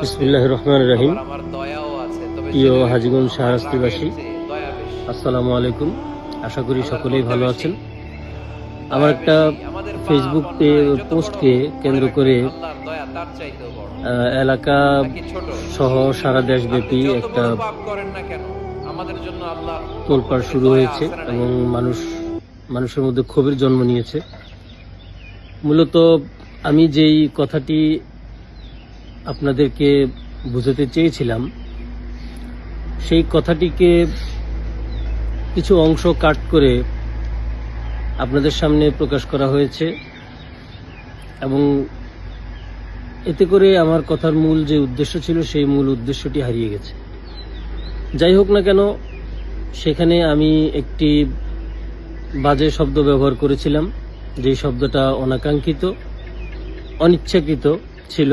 বিসমিল্লাহির রহমানির রহিম। প্রিয় হাজীগঞ্জ শাহরাস্তিবাসী, আসসালামু আলাইকুম। আশা করি সকলেই ভালো আছেন। আমার একটা ফেসবুক পোস্টকে কেন্দ্র করে এলাকা সহ সারা দেশব্যাপী একটা তোলপাড় শুরু হয়েছে এবং মানুষের মধ্যে ক্ষোভের জন্ম নিয়েছে। মূলত আমি যেই কথাটি আপনাদেরকে বুঝাতে চেয়েছিলাম, সেই কথাটিকে কিছু অংশ কাট করে আপনাদের সামনে প্রকাশ করা হয়েছে এবং এতে করে আমার কথার মূল যে উদ্দেশ্য ছিল সেই মূল উদ্দেশ্যটি হারিয়ে গেছে। যাই হোক না কেন, সেখানে আমি একটি বাজে শব্দ ব্যবহার করেছিলাম, যেই শব্দটা অনাকাঙ্ক্ষিত, অনিচ্ছাকৃত ছিল।